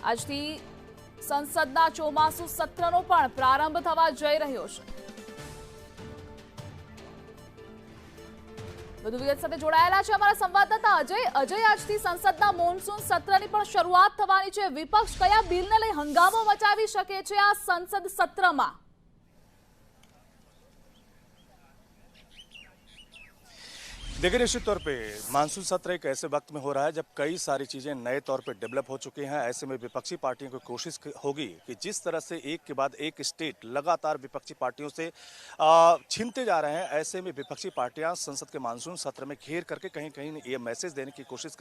આજથી સંસદના ચોમાસુ સત્રનો પણ પ્રારંભ થવા જઈ રહ્યો છે। વધુ વિગત સાથે જોડાયેલા છે અમારા સંવાદદાતા અજય। અજય, આજથી સંસદના મોનસૂન સત્રની પણ શરૂઆત થવાની છે। વિપક્ષ કયા બિલને લઈ હંગામો મચાવી શકે છે આ સંસદ સત્રમાં? देखिए, निश्चित तौर पे मानसून सत्र एक ऐसे वक्त में हो रहा है जब कई सारी चीज़ें नए तौर पे डेवलप हो चुकी हैं। ऐसे में विपक्षी पार्टियों की कोशिश होगी कि जिस तरह से एक के बाद एक स्टेट लगातार विपक्षी पार्टियों से छीनते जा रहे हैं, ऐसे में विपक्षी पार्टियां संसद के मानसून सत्र में घेर करके कहीं कहीं ये मैसेज देने की कोशिश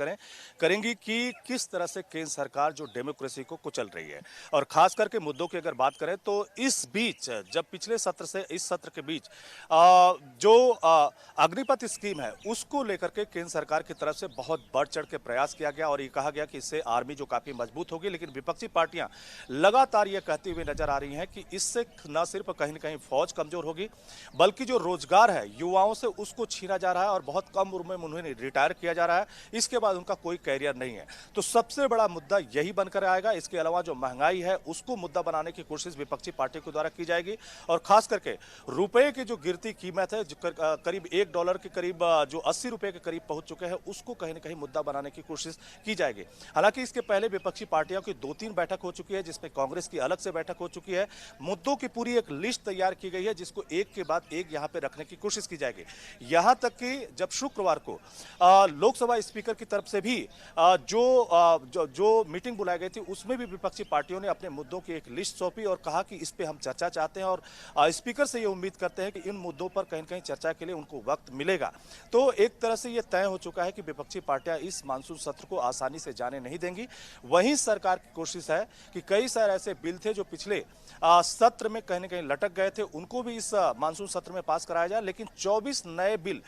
करेंगी कि किस तरह से केंद्र सरकार जो डेमोक्रेसी को कुचल रही है। और खास करके मुद्दों की अगर बात करें तो इस बीच जब पिछले सत्र से इस सत्र के बीच जो अग्निपथ स्कीम है उसको लेकर के केंद्र सरकार की तरफ से बहुत बढ़ चढ़ के प्रयास किया गया और ये कहा गया कि इससे आर्मी जो काफी मजबूत होगी। लेकिन विपक्षी पार्टियां लगातार ये कहती हुई नजर आ रही हैं कि इससे न सिर्फ कहीं न कहीं फौज कमजोर होगी बल्कि जो रोजगार है युवाओं से उसको छीना जा रहा है और बहुत कम उम्र में उन्हें रिटायर किया जा रहा है। इसके बाद उनका कोई कैरियर नहीं है। तो सबसे बड़ा मुद्दा यही बनकर आएगा। इसके अलावा जो महंगाई है उसको मुद्दा बनाने की कोशिश विपक्षी पार्टियों के द्वारा की जाएगी और खास करके रुपए की जो गिरती कीमत है जो करीब $1 के करीब जो 80 रुपए के करीब पहुंच चुके हैं उसको कहीं न कहीं मुद्दा बनाने की कोशिश की जाएगी। हालांकि इसके पहले विपक्षी पार्टियों की 2-3 बैठक हो चुकी है जिसमें कांग्रेस की अलग से बैठक हो चुकी है। मुद्दों की पूरी एक लिस्ट तैयार की गई है जिसको एक के बाद एक यहां पे रखने की कोशिश की जाएगी। यहां तक कि जब शुक्रवार को लोकसभा स्पीकर की तरफ से भी जो मीटिंग बुलाई गई थी उसमें भी विपक्षी पार्टियों ने अपने मुद्दों की एक लिस्ट सौंपी और कहा कि इस पे हम चर्चा चाहते हैं और स्पीकर से ये उम्मीद करते हैं कि इन मुद्दों पर कहीं न कहीं चर्चा के लिए उनको वक्त मिलेगा। तो एक तरह से यह तय हो चुका है कि विपक्षी पार्टियां इस मानसून सत्र को आसानी से जाने नहीं देंगी। वहीं सरकार की कोशिश है कि कई सारे ऐसे बिल थे जो पिछले सत्र में कहीं न कहीं लटक गए थे उनको भी इस मानसून सत्र में पास कराया जाए। लेकिन 24 नए बिल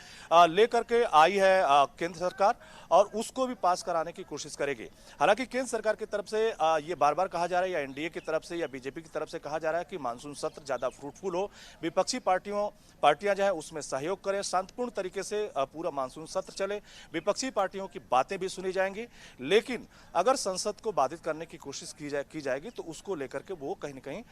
लेकर के आई है केंद्र सरकार और उसको भी पास कराने की कोशिश करेगी। हालांकि केंद्र सरकार की तरफ से ये बार बार कहा जा रहा है या एनडीए की तरफ से या बीजेपी की तरफ से कहा जा रहा है कि मानसून सत्र ज्यादा फ्रूटफुल हो, विपक्षी पार्टियां जो है उसमें सहयोग करें, शांतिपूर्ण तरीके से पूरा मानसून सत्र चले, विपक्षी पार्टियों की बातें भी सुनी जाएंगी। लेकिन अगर संसद को बाधित करने की कोशिश की जाएगी तो उसको लेकर के वो कहीं न कहीं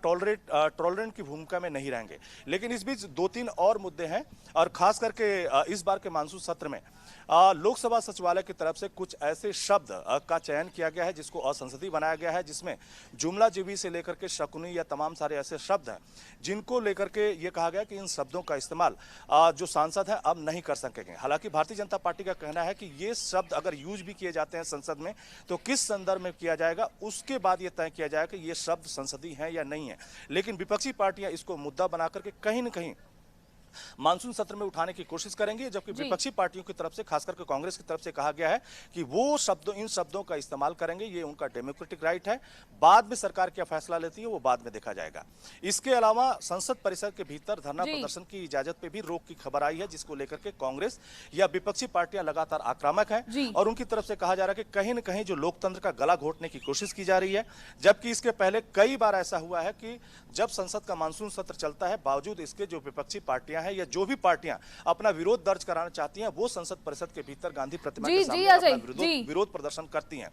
टॉलरेंट की भूमिका में नहीं रहेंगे। लेकिन इस बीच 2-3 और मुद्दे हैं और खास करके इस बार के मानसून सत्र में लोकसभा सचिवालय की तरफ से कुछ ऐसे शब्द का चयन किया गया है जिसको असंसदीय बनाया गया है, जिसमें जुमलाजीवी से लेकर के शकुनी या तमाम सारे ऐसे शब्द हैं जिनको लेकर के ये कहा गया कि इन शब्दों का इस्तेमाल जो सांसद हैं अब नहीं कर सकेंगे। हालांकि भारतीय जनता पार्टी का कहना है कि ये शब्द अगर यूज भी किए जाते हैं संसद में तो किस संदर्भ में किया जाएगा उसके बाद ये तय किया जाएगा कि ये शब्द संसदीय हैं या नहीं है। लेकिन विपक्षी पार्टियां इसको मुद्दा बनाकर के कहीं न कहीं मानसून सत्र में उठाने की कोशिश करेंगे, जबकि विपक्षी पार्टियों की तरफ से खास करके कांग्रेस की तरफ से कहा गया है कि वो इन शब्दों का इस्तेमाल करेंगे, ये उनका डेमोक्रेटिक राइट है। बाद में सरकार क्या फैसला लेती है वो बाद में देखा जाएगा। इसके अलावा संसद परिसर के भीतर धरना प्रदर्शन की इजाजत पे भी रोक की खबर आई है जिसको लेकर के कांग्रेस या विपक्षी पार्टियां लगातार आक्रामक है और उनकी तरफ से कहा जा रहा है कि कहीं न कहीं जो लोकतंत्र का गला घोटने की कोशिश की जा रही है। जबकि इसके पहले कई बार ऐसा हुआ है कि जब संसद का मानसून सत्र चलता है बावजूद इसके जो विपक्षी पार्टियां हैं या जो भी पार्टियां अपना विरोध दर्ज कराना चाहती हैं वो संसद परिषद के भीतर गांधी प्रतिमा के सामने अपना विरोध प्रदर्शन करती हैं।